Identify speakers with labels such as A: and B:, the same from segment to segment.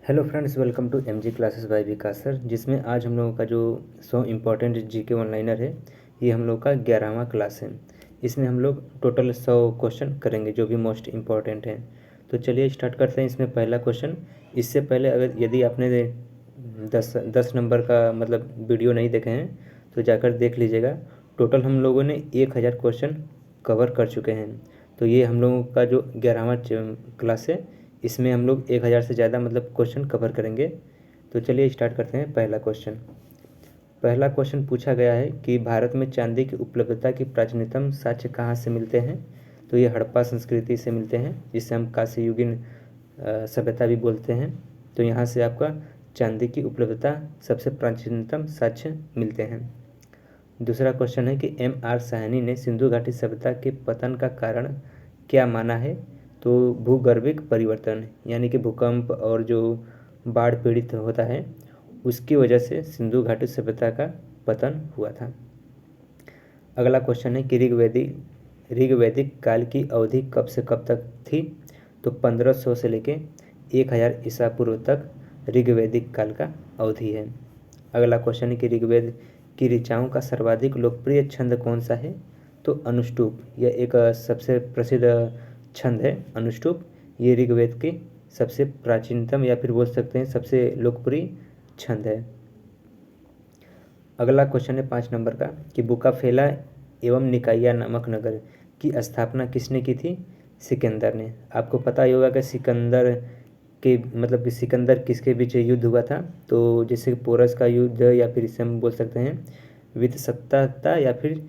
A: Hello friends, welcome to MG classes by Vikas sir. जिसमें आज हम लोगों का जो 100 इम्पॉर्टेंट जीके ऑनलाइनर है, ये हम लोग का 11वां क्लास है। इसमें हम लोग टोटल 100 क्वेश्चन करेंगे जो भी मोस्ट इम्पॉर्टेंट हैं। तो चलिए स्टार्ट करते हैं। इसमें पहला क्वेश्चन, इससे पहले अगर यदि आपने 10 नंबर का मतलब वीडियो नहीं देखे हैं तो जाकर देख लीजिएगा। टोटल हम लोगों ने 1000 क्वेश्चन कवर कर चुके हैं। तो ये हम लोगों का जो 11वां क्लास है, इसमें हम लोग 1000 से ज़्यादा मतलब क्वेश्चन कवर करेंगे। तो चलिए स्टार्ट करते हैं। पहला क्वेश्चन पूछा गया है कि भारत में चांदी की उपलब्धता की प्राचीनतम साक्ष्य कहाँ से मिलते हैं। तो ये हड़प्पा संस्कृति से मिलते हैं, जिसे हम कांस्ययुगीन सभ्यता भी बोलते हैं। तो यहाँ से आपका चांदी की उपलब्धता सबसे प्राचीनतम साक्ष्य मिलते हैं। दूसरा क्वेश्चन है कि M.R. साहनी ने सिंधु घाटी सभ्यता के पतन का कारण क्या माना है। तो भूगर्भिक परिवर्तन, यानी कि भूकंप और जो बाढ़ पीड़ित होता है उसकी वजह से सिंधु घाटी सभ्यता का पतन हुआ था। अगला क्वेश्चन है कि ऋग्वैदिक काल की अवधि कब से कब तक थी। तो 1500 से लेके 1000 ईसा पूर्व तक ऋग्वैदिक काल का अवधि है। अगला क्वेश्चन है कि ऋग्वेद की ऋचाओं का सर्वाधिक लोकप्रिय छंद कौन सा है। तो अनुष्टुप, यह एक सबसे प्रसिद्ध छंद है। अनुष्टुप ये ऋग्वेद के सबसे प्राचीनतम या फिर बोल सकते हैं सबसे लोकप्रिय छंद है। अगला क्वेश्चन है 5 नंबर का कि बुकाफेला एवं निकाया नामक नगर की स्थापना किसने की थी। सिकंदर ने। आपको पता ही होगा कि सिकंदर के मतलब कि सिकंदर किसके बीच युद्ध हुआ था। तो जैसे पोरस का युद्ध, या फिर इसे हम बोल सकते हैं वितसत्ता, या फिर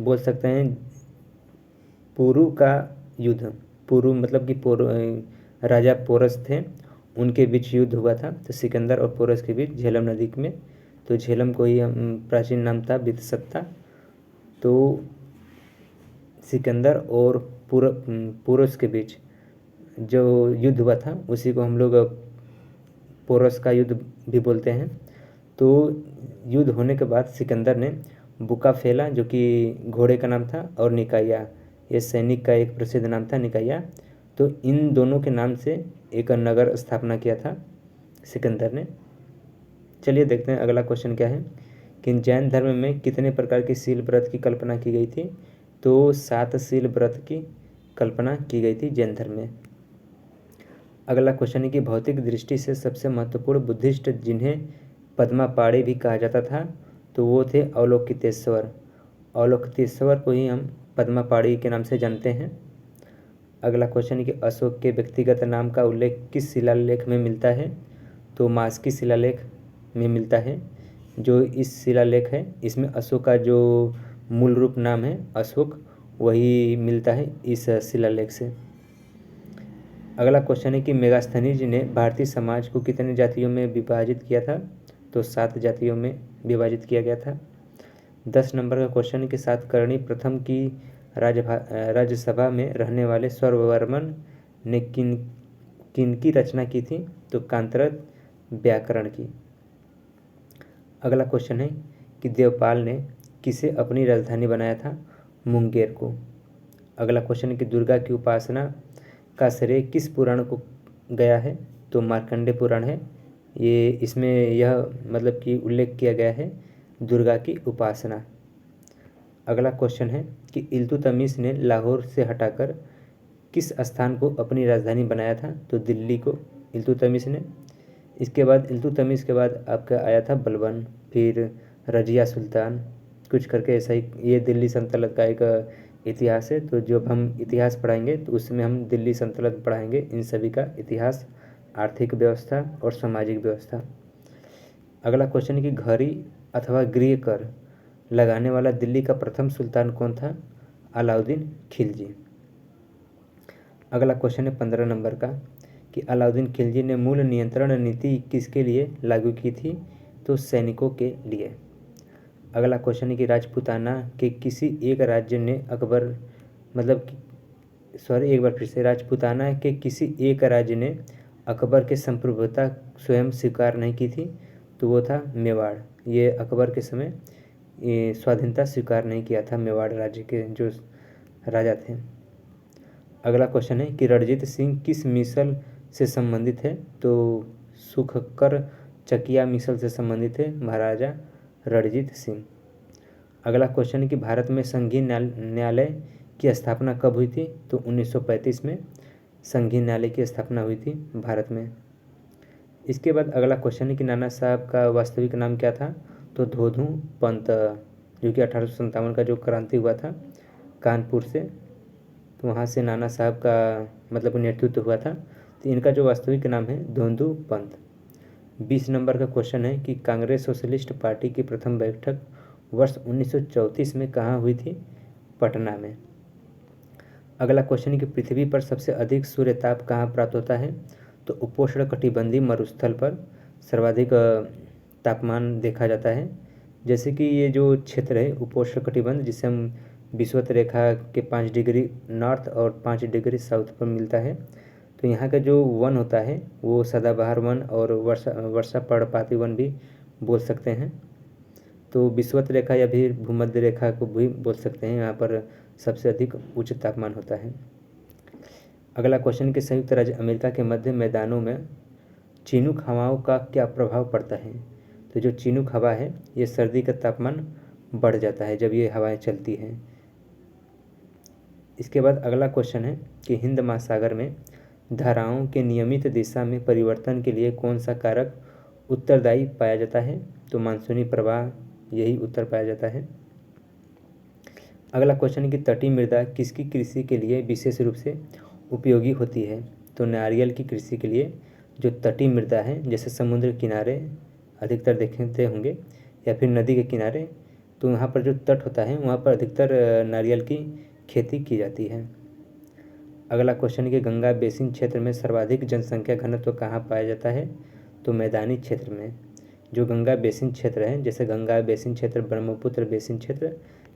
A: बोल सकते हैं पुरु का युद्ध। पुरु मतलब कि राजा पोरस थे, उनके बीच युद्ध हुआ था। तो सिकंदर और पोरस के बीच झेलम नदी में। तो झेलम को ही हम प्राचीन नाम था वितसत्ता। तो सिकंदर और पोरस के बीच जो युद्ध हुआ था उसी को हम लोग पोरस का युद्ध भी बोलते हैं। तो युद्ध होने के बाद सिकंदर ने बुकाफेला, जो कि घोड़े का नाम था, और निकाया, ये सैनिक का एक प्रसिद्ध नाम था निकाया। तो इन दोनों के नाम से एक नगर स्थापना किया था सिकंदर ने। चलिए देखते हैं अगला क्वेश्चन क्या है कि जैन धर्म में कितने प्रकार के शील व्रत की कल्पना की गई थी। तो 7 शील व्रत की कल्पना की गई थी जैन धर्म में। अगला क्वेश्चन है कि भौतिक दृष्टि से सबसे महत्वपूर्ण बुद्धिस्ट जिन्हें पद्मापाणि भी कहा जाता था, तो वो थे अवलोकितेश्वर। अवलोकितेश्वर को ही हम पद्मापाणि के नाम से जानते हैं। अगला क्वेश्चन है कि अशोक के व्यक्तिगत नाम का उल्लेख किस शिलालेख में मिलता है। तो मास्की शिलालेख में मिलता है। जो इस शिलालेख है इसमें अशोक का जो मूल रूप नाम है अशोक, वही मिलता है इस शिलालेख से। अगला क्वेश्चन है कि मेगास्थनीज ने भारतीय समाज को कितने जातियों में विभाजित किया था। तो 7 जातियों में विभाजित किया गया था। 10 नंबर का क्वेश्चन है कि सातकर्णी प्रथम की राज्यसभा में रहने वाले स्वरवर्मन ने किनकी रचना की थी। तो कांतरत व्याकरण की। अगला क्वेश्चन है कि देवपाल ने किसे अपनी राजधानी बनाया था। मुंगेर को। अगला क्वेश्चन है कि दुर्गा की उपासना का श्रेय किस पुराण को गया है। तो मार्कंडेय पुराण है ये। इसमें यह मतलब कि उल्लेख किया गया है दुर्गा की उपासना। अगला क्वेश्चन है कि इल्तुतमिश ने लाहौर से हटाकर किस स्थान को अपनी राजधानी बनाया था। तो दिल्ली को इल्तुतमिश ने। इसके बाद इल्तुतमिश के बाद आपका आया था बलबन, फिर रजिया सुल्तान, कुछ करके ऐसा ही। ये दिल्ली सल्तनत का एक इतिहास है। तो जब हम इतिहास पढ़ाएंगे तो उसमें हम दिल्ली सल्तनत पढ़ाएंगे, इन सभी का इतिहास, आर्थिक व्यवस्था और सामाजिक व्यवस्था। अगला क्वेश्चन है कि घड़ी अथवा गृह कर लगाने वाला दिल्ली का प्रथम सुल्तान कौन था। अलाउद्दीन खिलजी। अगला क्वेश्चन है 15 नंबर का कि अलाउद्दीन खिलजी ने मूल नियंत्रण नीति किसके लिए लागू की थी। तो सैनिकों के लिए। अगला क्वेश्चन है कि राजपूताना के किसी एक राज्य ने अकबर मतलब सॉरी एक बार फिर से, राजपूताना के किसी एक राज्य ने अकबर के संप्रभुता स्वयं स्वीकार नहीं की थी। तो वो था मेवाड़। ये अकबर के समय ये स्वाधीनता स्वीकार नहीं किया था मेवाड़ राज्य के जो राजा थे। अगला क्वेश्चन है कि रणजीत सिंह किस मिसल से संबंधित है? तो सुखकर चकिया मिसल से संबंधित है महाराजा रणजीत सिंह। अगला क्वेश्चन है कि भारत में संघीय न्यायालय की स्थापना कब हुई थी? तो 1935 में संघीय न्यायालय की स्थापना हुई थी भारत में। इसके बाद अगला क्वेश्चन है कि नाना साहब का वास्तविक नाम क्या था? तो धोधू पंत, जो कि 1857 का जो क्रांति हुआ था कानपुर से, तो वहाँ से नाना साहब का मतलब नेतृत्व हुआ था। तो इनका जो वास्तविक नाम है धोंधू पंत। 20 नंबर का क्वेश्चन है कि कांग्रेस सोशलिस्ट पार्टी की प्रथम बैठक वर्ष 1934 में कहाँ हुई थी? पटना में। अगला क्वेश्चन है कि पृथ्वी पर सबसे अधिक सूर्यताप कहाँ प्राप्त होता है? तो उपोष्णकटिबंधीय मरुस्थल पर सर्वाधिक तापमान देखा जाता है। जैसे कि ये जो क्षेत्र है उपोष्णकटिबंध, जिसे हम विषुवत रेखा के 5 डिग्री नॉर्थ और 5 डिग्री साउथ पर मिलता है, तो यहाँ का जो वन होता है वो सदाबहार वन और वर्षा पर्णपाती वन भी बोल सकते हैं। तो विषुवत रेखा या फिर भूमध्य रेखा को भी बोल सकते हैं, यहाँ पर सबसे अधिक उच्च तापमान होता है। अगला क्वेश्चन कि संयुक्त राज्य अमेरिका के मध्य मैदानों में चिनूक हवाओं का क्या प्रभाव पड़ता है? तो जो चिनूक हवा है ये सर्दी का तापमान बढ़ जाता है जब ये हवाएं चलती हैं। इसके बाद अगला क्वेश्चन है कि हिंद महासागर में धाराओं के नियमित दिशा में परिवर्तन के लिए कौन सा कारक उत्तरदायी पाया जाता है? तो मानसूनी प्रवाह यही उत्तर पाया जाता है। अगला क्वेश्चन है कि तटीय मृदा किसकी कृषि के लिए विशेष रूप से उपयोगी होती है? तो नारियल की कृषि के लिए जो तटीय मृदा है, जैसे समुद्र किनारे अधिकतर देखते होंगे या फिर नदी के किनारे, तो वहाँ पर जो तट होता है वहाँ पर अधिकतर नारियल की खेती की जाती है। अगला क्वेश्चन है कि गंगा बेसिन क्षेत्र में सर्वाधिक जनसंख्या घनत्व कहाँ पाया जाता है? तो मैदानी क्षेत्र में। जो गंगा बेसिन क्षेत्र है, जैसे गंगा बेसिन क्षेत्र, ब्रह्मपुत्र बेसिन क्षेत्र,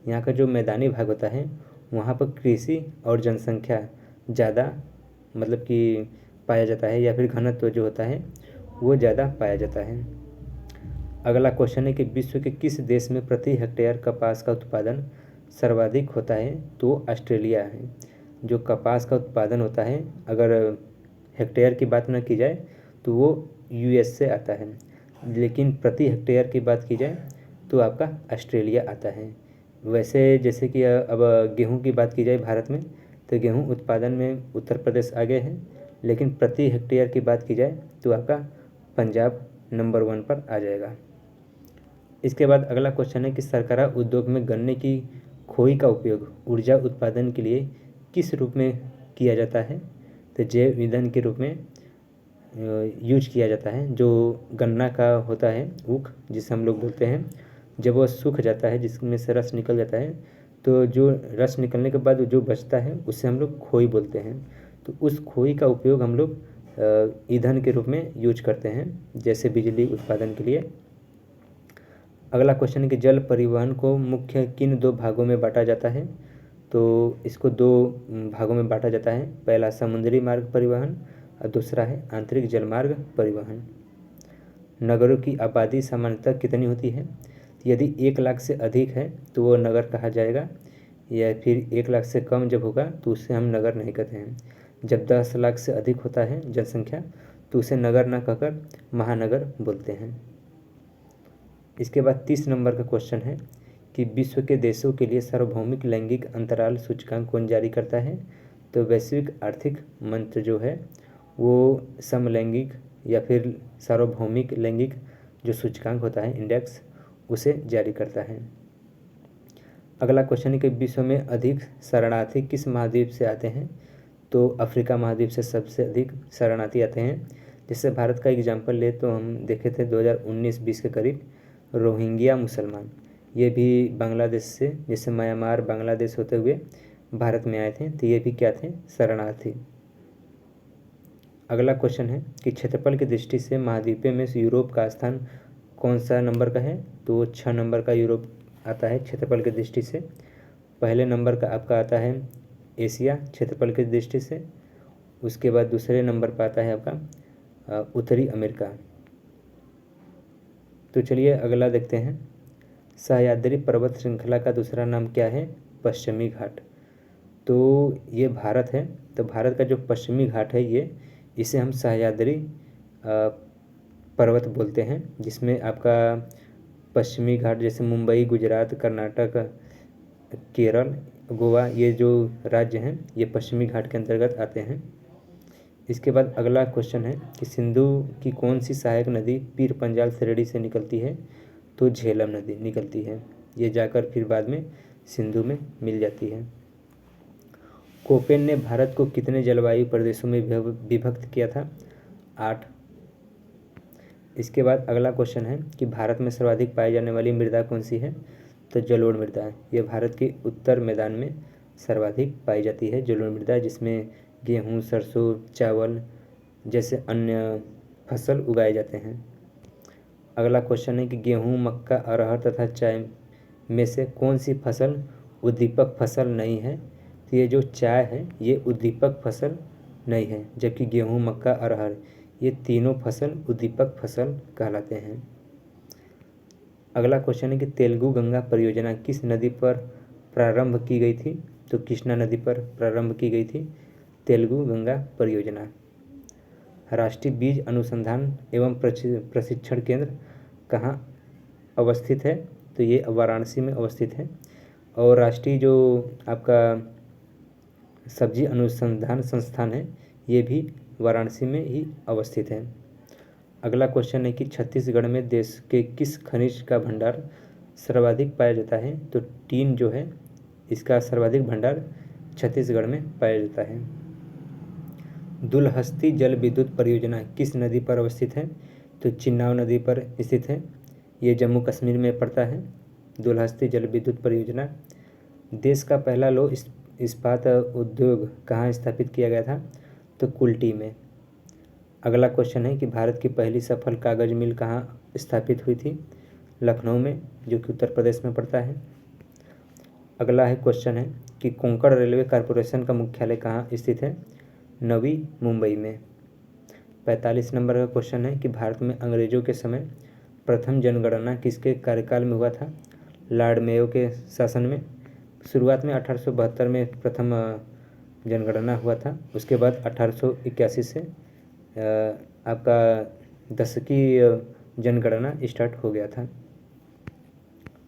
A: यहाँ का जो मैदानी भाग होता है वहाँ पर कृषि और जनसंख्या ज़्यादा मतलब कि पाया जाता है, या फिर घनत्व जो होता है वो ज़्यादा पाया जाता है। अगला क्वेश्चन है कि विश्व के किस देश में प्रति हेक्टेयर कपास का उत्पादन सर्वाधिक होता है? तो ऑस्ट्रेलिया है। जो कपास का उत्पादन होता है, अगर हेक्टेयर की बात न की जाए तो वो यूएस से आता है, लेकिन प्रति हेक्टेयर की बात की जाए तो आपका ऑस्ट्रेलिया आता है। वैसे जैसे कि अब गेहूं की बात की जाए भारत में, तो गेहूं उत्पादन में उत्तर प्रदेश आगे है, लेकिन प्रति हेक्टेयर की बात की जाए तो आपका पंजाब नंबर 1 पर आ जाएगा। इसके बाद अगला क्वेश्चन है कि सरकारा उद्योग में गन्ने की खोई का उपयोग ऊर्जा उत्पादन के लिए किस रूप में किया जाता है? तो जैव ईंधन के रूप में यूज किया जाता है। जो गन्ना का होता है ऊख, जिसे हम लोग बोलते हैं, जब वह सूख जाता है, जिसमें से रस निकल जाता है, तो जो रस निकलने के बाद जो बचता है उसे हम लोग खोई बोलते हैं। तो उस खोई का उपयोग हम लोग ईंधन के रूप में यूज करते हैं, जैसे बिजली उत्पादन के लिए। अगला क्वेश्चन है कि जल परिवहन को मुख्य किन 2 भागों में बांटा जाता है? तो इसको 2 भागों में बांटा जाता है। पहला समुद्री मार्ग परिवहन और दूसरा है आंतरिक जलमार्ग परिवहन। नगरों की आबादी सामान्यतः कितनी होती है? यदि 1 लाख से अधिक है तो वो नगर कहा जाएगा, या फिर 1 लाख से कम जब होगा तो उससे हम नगर नहीं कहते हैं। जब 10 लाख से अधिक होता है जनसंख्या तो उसे नगर न कहकर महानगर बोलते हैं। इसके बाद 30 नंबर का क्वेश्चन है कि विश्व के देशों के लिए सार्वभौमिक लैंगिक अंतराल सूचकांक कौन जारी करता है? तो वैश्विक आर्थिक मंच जो है वो समलैंगिक या फिर सार्वभौमिक लैंगिक जो सूचकांक होता है इंडेक्स, उसे जारी करता है। अगला क्वेश्चन है कि विश्व में अधिक शरणार्थी किस महाद्वीप से आते हैं? तो अफ्रीका महाद्वीप से सबसे अधिक शरणार्थी आते हैं। जैसे भारत का एग्जाम्पल ले तो हम देखे थे 2019-20 के करीब रोहिंग्या मुसलमान, ये भी बांग्लादेश से, जैसे म्यांमार बांग्लादेश होते हुए भारत में आए थे, तो ये भी क्या थे? शरणार्थी। अगला क्वेश्चन है कि क्षेत्रफल की दृष्टि से महाद्वीपों में से यूरोप का स्थान कौन सा नंबर का है? तो 6 नंबर का यूरोप आता है क्षेत्रफल की दृष्टि से। पहले नंबर का आपका आता है एशिया क्षेत्रफल की दृष्टि से। उसके बाद दूसरे नंबर पर आता है आपका उत्तरी अमेरिका। तो चलिए अगला देखते हैं। सह्याद्री पर्वत श्रृंखला का दूसरा नाम क्या है? पश्चिमी घाट। तो ये भारत है, तो भारत का जो पश्चिमी घाट है ये इसे हम सह्याद्री पर्वत बोलते हैं, जिसमें आपका पश्चिमी घाट जैसे मुंबई, गुजरात, कर्नाटक, केरल, गोवा, ये जो राज्य हैं ये पश्चिमी घाट के अंतर्गत आते हैं। इसके बाद अगला क्वेश्चन है कि सिंधु की कौन सी सहायक नदी पीर पंजाल श्रेणी से निकलती है? तो झेलम नदी निकलती है, ये जाकर फिर बाद में सिंधु में मिल जाती है। कोपेन ने भारत को कितने जलवायु प्रदेशों में विभक्त किया था? 8। इसके बाद अगला क्वेश्चन है कि भारत में सर्वाधिक पाई जाने वाली मृदा कौन सी है? तो जलोढ़ मृदा है, ये भारत के उत्तर मैदान में सर्वाधिक पाई जाती है जलोढ़ मृदा, जिसमें गेहूँ, सरसों, चावल जैसे अन्य फसल उगाए जाते हैं। अगला क्वेश्चन है कि गेहूँ, मक्का, अरहर तथा चाय में से कौन सी फसल उद्दीपक फसल नहीं है? तो ये जो चाय है ये उद्दीपक फसल नहीं है, जबकि गेहूँ, मक्का, अरहर ये तीनों फसल उद्दीपक फसल कहलाते हैं। अगला क्वेश्चन है कि तेलुगु गंगा परियोजना किस नदी पर प्रारंभ की गई थी? तो कृष्णा नदी पर प्रारंभ की गई थी तेलुगु गंगा परियोजना। राष्ट्रीय बीज अनुसंधान एवं प्रशिक्षण केंद्र कहाँ अवस्थित है? तो ये वाराणसी में अवस्थित है। और राष्ट्रीय जो आपका सब्जी अनुसंधान संस्थान है ये भी वाराणसी में ही अवस्थित है। अगला क्वेश्चन है कि छत्तीसगढ़ में देश के किस खनिज का भंडार सर्वाधिक पाया जाता है? तो टीन जो है इसका सर्वाधिक भंडार छत्तीसगढ़ में पाया जाता है। दुलहस्ती जल विद्युत परियोजना किस नदी पर अवस्थित है? तो चिन्नाव नदी पर स्थित है, ये जम्मू कश्मीर में पड़ता है। दुलहस्ती जल विद्युत परियोजना। देश का पहला लौह इस्पात उद्योग कहाँ स्थापित किया गया था? तो कुल्टी में। अगला क्वेश्चन है कि भारत की पहली सफल कागज मिल कहाँ स्थापित हुई थी? लखनऊ में, जो कि उत्तर प्रदेश में पड़ता है। अगला है क्वेश्चन है कि कोंकण रेलवे कॉरपोरेशन का मुख्यालय कहाँ स्थित है? नवी मुंबई में। 45 नंबर का क्वेश्चन है कि भारत में अंग्रेजों के समय प्रथम जनगणना किसके कार्यकाल में हुआ था? लॉर्ड मेयो के शासन में। शुरुआत में 1872 में प्रथम जनगणना हुआ था, उसके बाद 1881 से आपका दशकी जनगणना स्टार्ट हो गया था।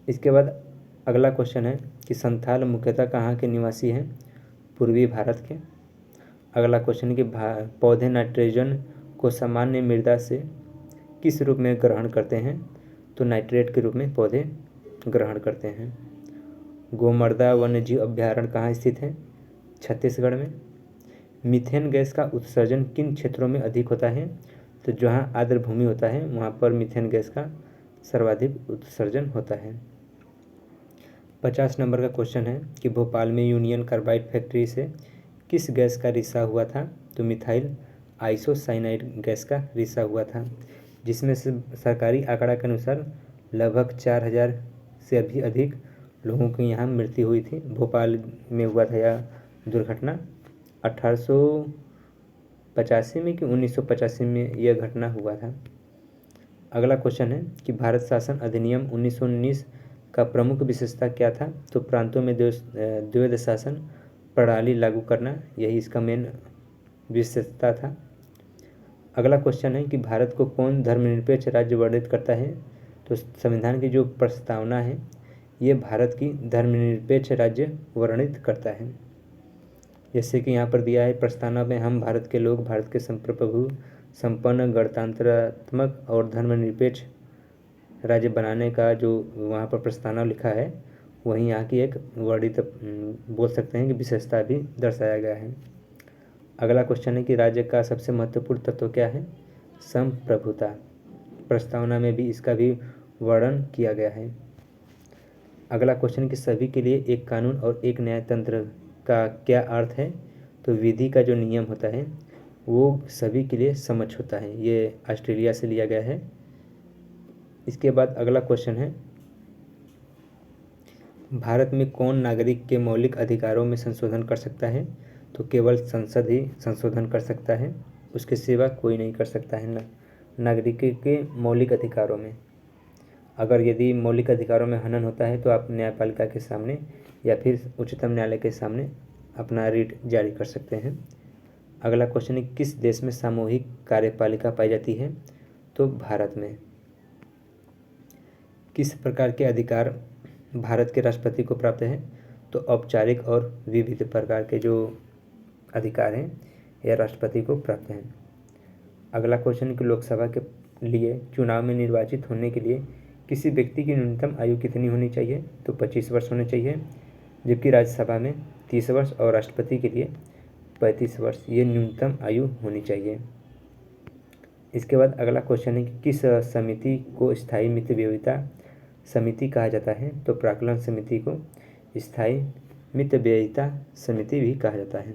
A: इसके बाद अगला क्वेश्चन है कि संथाल मुख्यतः कहाँ के निवासी हैं? पूर्वी भारत के। अगला क्वेश्चन है कि पौधे नाइट्रोजन को सामान्य मृदा से किस रूप में ग्रहण करते हैं? तो नाइट्रेट के रूप में पौधे ग्रहण करते हैं। गोमर्दा वन्यजीव अभ्यारण्य कहाँ स्थित है? छत्तीसगढ़ में। मीथेन गैस का उत्सर्जन किन क्षेत्रों में अधिक होता है? तो जहाँ आर्द्र भूमि होता है वहाँ पर मीथेन गैस का सर्वाधिक उत्सर्जन होता है। 50 नंबर का क्वेश्चन है कि भोपाल में यूनियन कार्बाइड फैक्ट्री से किस गैस का रिसाव हुआ था? तो मिथाइल आइसोसाइनाइड गैस का रिसाव हुआ था, जिसमें से सरकारी आंकड़ा के अनुसार लगभग 4000 से भी अधिक लोगों की यहाँ मृत्यु हुई थी। भोपाल में हुआ था यह दुर्घटना 1885 में कि 1985 में यह घटना हुआ था। अगला क्वेश्चन है कि भारत शासन अधिनियम 1919 का प्रमुख विशेषता क्या था? तो प्रांतों में द्वैध शासन प्रणाली लागू करना, यही इसका मेन विशेषता था। अगला क्वेश्चन है कि भारत को कौन धर्मनिरपेक्ष राज्य वर्णित करता है? तो संविधान की जो प्रस्तावना है ये भारत की धर्मनिरपेक्ष राज्य वर्णित करता है। जैसे कि यहाँ पर दिया है प्रस्तावना में, हम भारत के लोग भारत के संप्रभु, संपन्न, गणतंत्रात्मक और धर्मनिरपेक्ष राज्य बनाने का जो वहाँ पर प्रस्तावना लिखा है वहीं यहाँ की एक वर्णित बोल सकते हैं कि विशेषता भी दर्शाया गया है। अगला क्वेश्चन है कि राज्य का सबसे महत्वपूर्ण तत्व क्या है? संप्रभुता। प्रस्तावना में भी इसका भी वर्णन किया गया है। अगला क्वेश्चन कि सभी के लिए एक कानून और एक न्यायतंत्र का क्या अर्थ है? तो विधि का जो नियम होता है वो सभी के लिए समक्ष होता है, ये ऑस्ट्रेलिया से लिया गया है। इसके बाद अगला क्वेश्चन है भारत में कौन नागरिक के मौलिक अधिकारों में संशोधन कर सकता है? तो केवल संसद ही संशोधन कर सकता है, उसके सिवा कोई नहीं कर सकता है नागरिक के मौलिक अधिकारों में। अगर यदि मौलिक अधिकारों में हनन होता है तो आप न्यायपालिका के सामने या फिर उच्चतम न्यायालय के सामने अपना रिट जारी कर सकते हैं। अगला क्वेश्चन है किस देश में सामूहिक कार्यपालिका पाई जाती है? तो भारत में। किस प्रकार के अधिकार भारत के राष्ट्रपति को प्राप्त है? तो औपचारिक और विविध प्रकार के जो अधिकार हैं यह राष्ट्रपति को प्राप्त हैं। अगला क्वेश्चन कि लोकसभा के लिए चुनाव में निर्वाचित होने के लिए किसी व्यक्ति की न्यूनतम आयु कितनी होनी चाहिए? तो 25 वर्ष होनी चाहिए, जबकि राज्यसभा में 30 वर्ष और राष्ट्रपति के लिए 35 वर्ष ये न्यूनतम आयु होनी चाहिए। इसके बाद अगला क्वेश्चन है कि किस समिति को स्थायी मितव्ययिता समिति कहा जाता है? तो प्राक्कलन समिति को स्थायी मितव्ययिता समिति भी कहा जाता है।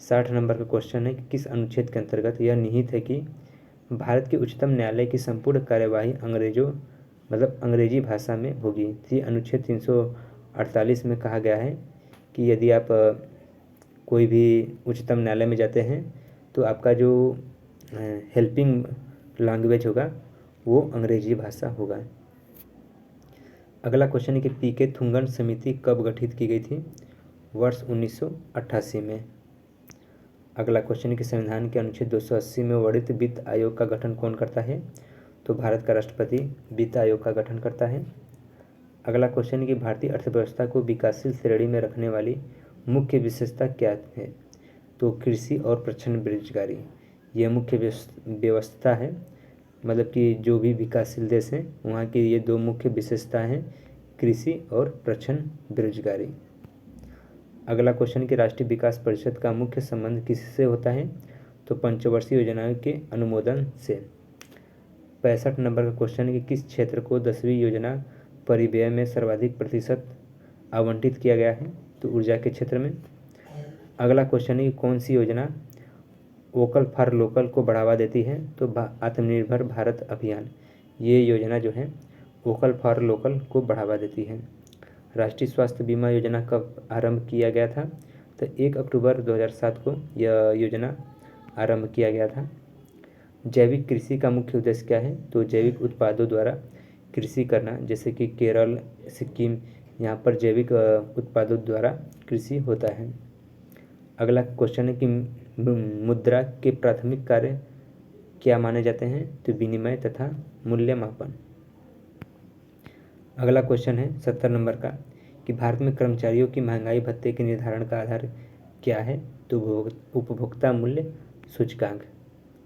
A: 60 नंबर का क्वेश्चन है कि किस अनुच्छेद के अंतर्गत यह निहित है कि भारत के उच्चतम न्यायालय की संपूर्ण कार्यवाही अंग्रेजी भाषा में होगी? ये अनुच्छेद 348 में कहा गया है कि यदि आप कोई भी उच्चतम न्यायालय में जाते हैं तो आपका जो हेल्पिंग लैंग्वेज होगा वो अंग्रेजी भाषा होगा। अगला क्वेश्चन है कि पीके थुंगन समिति कब गठित की गई थी? वर्ष 1988 में। अगला क्वेश्चन है कि संविधान के अनुच्छेद 280 में वर्णित वित्त आयोग का गठन कौन करता है? तो भारत का राष्ट्रपति वित्त आयोग का गठन करता है। अगला क्वेश्चन है कि भारतीय अर्थव्यवस्था को विकासशील श्रेणी में रखने वाली मुख्य विशेषता क्या है? तो कृषि और प्रच्छन्न बेरोजगारी ये मुख्य व्यवस्था है, मतलब कि जो भी विकासशील देश हैं वहाँ की ये दो मुख्य विशेषता हैं, कृषि और प्रच्छन्न बेरोजगारी। अगला क्वेश्चन कि राष्ट्रीय विकास परिषद का मुख्य संबंध किससे होता है? तो पंचवर्षीय योजनाओं के अनुमोदन से। 65 नंबर का क्वेश्चन कि किस क्षेत्र को 10वीं योजना परिव्यय में सर्वाधिक प्रतिशत आवंटित किया गया है? तो ऊर्जा के क्षेत्र में। अगला क्वेश्चन है कि कौन सी योजना वोकल फॉर लोकल को बढ़ावा देती है? तो आत्मनिर्भर भारत अभियान ये योजना जो है वोकल फॉर लोकल को बढ़ावा देती है। राष्ट्रीय स्वास्थ्य बीमा योजना कब आरंभ किया गया था? तो 1 अक्टूबर 2007 को यह योजना आरंभ किया गया था। जैविक कृषि का मुख्य उद्देश्य क्या है? तो जैविक उत्पादों द्वारा कृषि करना, जैसे कि केरल, सिक्किम, यहाँ पर जैविक उत्पादों द्वारा कृषि होता है। अगला क्वेश्चन है कि मुद्रा के प्राथमिक कार्य क्या माने जाते हैं? तो विनिमय तथा मूल्य मापन। अगला क्वेश्चन है 70 नंबर का कि भारत में कर्मचारियों की महंगाई भत्ते के निर्धारण का आधार क्या है? तो उपभोक्ता मूल्य सूचकांक।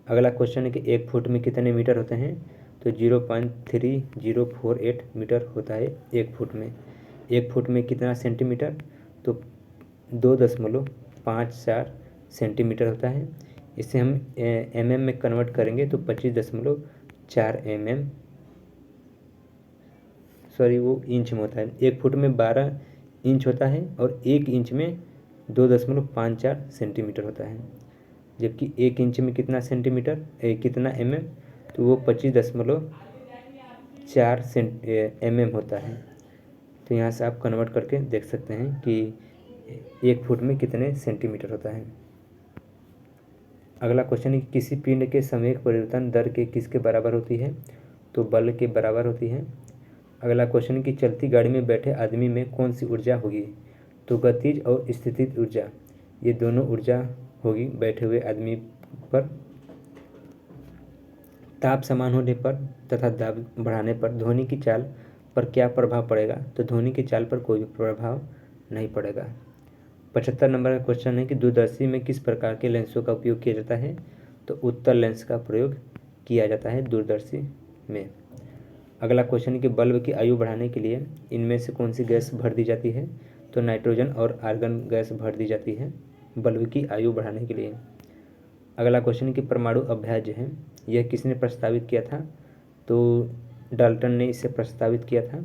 A: अगला क्वेश्चन है कि 1 फुट में कितने मीटर होते हैं? तो 0.3048 मीटर होता है 1 फुट में। 1 फुट में कितना सेंटीमीटर? तो 2.54 सेंटीमीटर होता है। इसे हम mm में कन्वर्ट करेंगे तो 25.4 mm, सॉरी वो इंच में होता है। 1 फुट में 12 इंच होता है और 1 इंच में 2.54 सेंटीमीटर होता है, जबकि 1 इंच में कितना सेंटीमीटर कितना mm? तो वो 25.4 mm होता है। तो यहाँ से आप कन्वर्ट करके देख सकते हैं कि 1 फुट में कितने सेंटीमीटर होता है। अगला क्वेश्चन है कि किसी पिंड के संवेग परिवर्तन दर के किसके बराबर होती है? तो बल के बराबर होती है। अगला क्वेश्चन है कि चलती गाड़ी में बैठे आदमी में कौन सी ऊर्जा होगी? तो गतिज और स्थितिज ऊर्जा ये दोनों ऊर्जा होगी बैठे हुए आदमी पर। ताप समान होने पर तथा दाब बढ़ाने पर ध्वनि की चाल पर क्या प्रभाव पड़ेगा? तो ध्वनि की चाल पर कोई भी प्रभाव नहीं पड़ेगा। 75 नंबर का क्वेश्चन है कि दूरदर्शी में किस प्रकार के लेंसों का उपयोग किया जाता है? तो उत्तल लेंस का प्रयोग किया जाता है दूरदर्शी में। अगला क्वेश्चन है कि बल्ब की आयु बढ़ाने के लिए इनमें से कौन सी गैस भर दी जाती है? तो नाइट्रोजन और आर्गन गैस भर दी जाती है बल्ब की आयु बढ़ाने के लिए। अगला क्वेश्चन है कि परमाणु अभ्यास जो है यह किसने प्रस्तावित किया था? तो डाल्टन ने इसे प्रस्तावित किया था।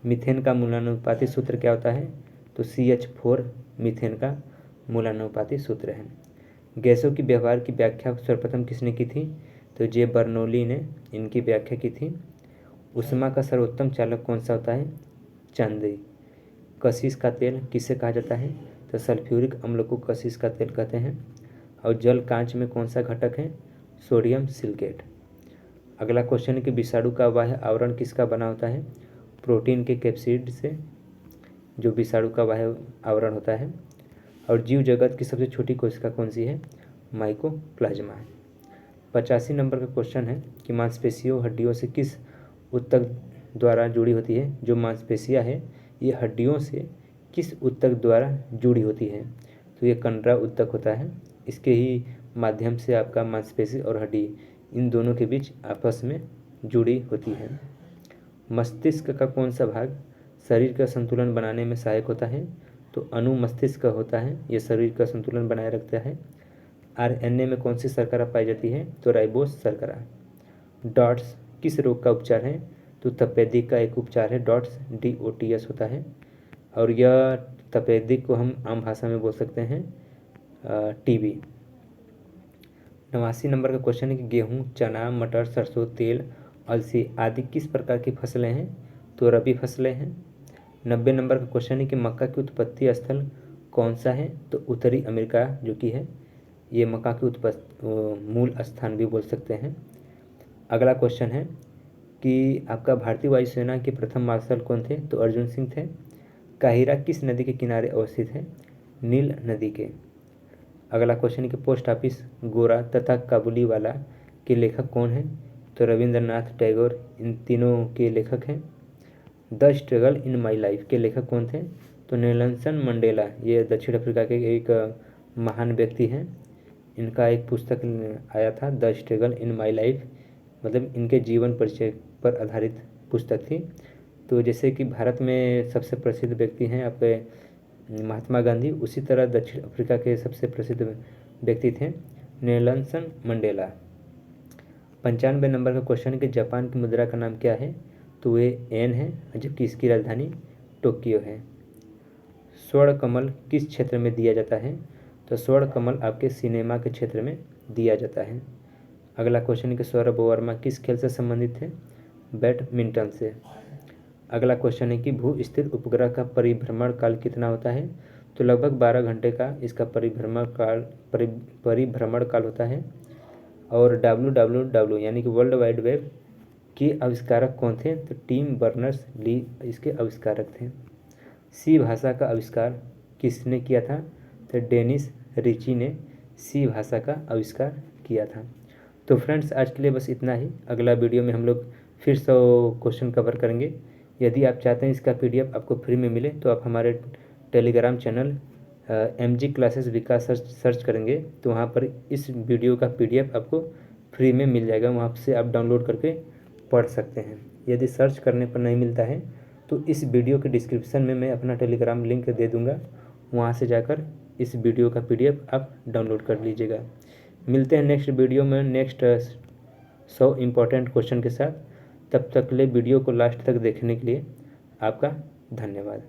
A: मीथेन का मूलानुपाती सूत्र क्या होता है? तो CH4 मीथेन का मूलानुपाती सूत्र है। गैसों की व्यवहार की व्याख्या सर्वप्रथम किसने की थी? तो जे बर्नौली ने इनकी व्याख्या की थी। ऊष्मा का सर्वोत्तम चालक कौन सा होता है? चांदी। कशिश का तेल किसे कहा जाता है? तो सल्फ्यूरिक अम्ल को कशिश का तेल कहते हैं। और जल कांच में कौन सा घटक है? Sodium silicate. अगला क्वेश्चन है कि विषाणु का बाह्य आवरण किसका बना होता है? प्रोटीन के कैप्सिड से जो विषाणु का बाह्य आवरण होता है और जीव जगत की सबसे छोटी कोशिका कौन सी है? माइकोप्लाज्मा है। 85 नंबर का क्वेश्चन है कि मांसपेशियों हड्डियों से किस ऊतक द्वारा जुड़ी होती है? जो मांसपेशियाँ है ये हड्डियों से किस ऊतक द्वारा जुड़ी होती है? तो ये कंडरा ऊतक होता है। इसके ही माध्यम से आपका मांसपेशी और हड्डी इन दोनों के बीच आपस में जुड़ी होती है। मस्तिष्क का कौन सा भाग शरीर का संतुलन बनाने में सहायक होता है? तो अनुमस्तिष्क होता है, ये शरीर का संतुलन बनाए रखता है। आरएनए में कौन सी शर्करा पाई जाती है? तो राइबोस शर्करा। डॉट्स किस रोग का उपचार है? तो तपेदिक का एक उपचार है, डॉट्स DOTS होता है। और यह तपेदिक को हम आम भाषा में बोल सकते हैं TB। 89 नंबर का क्वेश्चन है कि गेहूँ, चना, मटर, सरसों, तेल, अलसी आदि किस प्रकार की फसलें हैं? तो रबी फसलें हैं। 90 नंबर का क्वेश्चन है कि मक्का की उत्पत्ति स्थल कौन सा है? तो उत्तरी अमेरिका जो कि है, ये मक्का की मूल स्थान भी बोल सकते हैं। अगला क्वेश्चन है कि आपका भारतीय वायुसेना के प्रथम मार्शल कौन थे? तो अर्जुन सिंह थे। काहिरा किस नदी के किनारे अवस्थित है? नील नदी के। अगला क्वेश्चन है कि पोस्ट ऑफिस, गोरा तथा काबुलीवाला के लेखक कौन हैं? तो रविंद्रनाथ टैगोर इन तीनों के लेखक हैं। The struggle in my life के लेखक कौन थे? तो नेल्सन मंडेला, ये दक्षिण अफ्रीका के एक महान व्यक्ति हैं। इनका एक पुस्तक आया था the struggle in my life, मतलब इनके जीवन परिचय पर आधारित पुस्तक थी। तो जैसे कि भारत में सबसे प्रसिद्ध व्यक्ति हैं आपके महात्मा गांधी, उसी तरह दक्षिण अफ्रीका के सबसे प्रसिद्ध व्यक्ति थे नेल्सन मंडेला। 95 नंबर का क्वेश्चन है कि जापान की मुद्रा का नाम क्या है? तो ये येन है, जबकि इसकी राजधानी टोक्यो है। स्वर्ण कमल किस क्षेत्र में दिया जाता है? तो स्वर्ण कमल आपके सिनेमा के क्षेत्र में दिया जाता है। अगला क्वेश्चन है कि सौरभ वर्मा किस खेल से संबंधित है? बैडमिंटन से। अगला क्वेश्चन है कि भू स्थिर उपग्रह का परिभ्रमण काल कितना होता है? तो लगभग 12 घंटे का इसका परिभ्रमण काल होता है। और WWW यानी कि वर्ल्ड वाइड वेब के आविष्कारक कौन थे? तो टिम बर्नर्स-ली इसके आविष्कारक थे। सी भाषा का आविष्कार किसने किया था? तो डेनिस रिची ने सी भाषा का आविष्कार किया था। तो फ्रेंड्स आज के लिए बस इतना ही। अगला वीडियो में हम लोग फिर 100 क्वेश्चन कवर करेंगे। यदि आप चाहते हैं इसका PDF आपको फ्री में मिले तो आप हमारे टेलीग्राम चैनल MG क्लासेस विकास सर्च करेंगे तो वहाँ पर इस वीडियो का PDF आपको फ्री में मिल जाएगा। वहाँ से आप डाउनलोड करके पढ़ सकते हैं। यदि सर्च करने पर नहीं मिलता है तो इस वीडियो के डिस्क्रिप्शन में मैं अपना टेलीग्राम लिंक दे दूँगा, वहाँ से जाकर इस वीडियो का PDF आप डाउनलोड कर लीजिएगा। मिलते हैं नेक्स्ट वीडियो में नेक्स्ट 100 इम्पोर्टेंट क्वेश्चन के साथ। तब तक के लिए वीडियो को लास्ट तक देखने के लिए आपका धन्यवाद।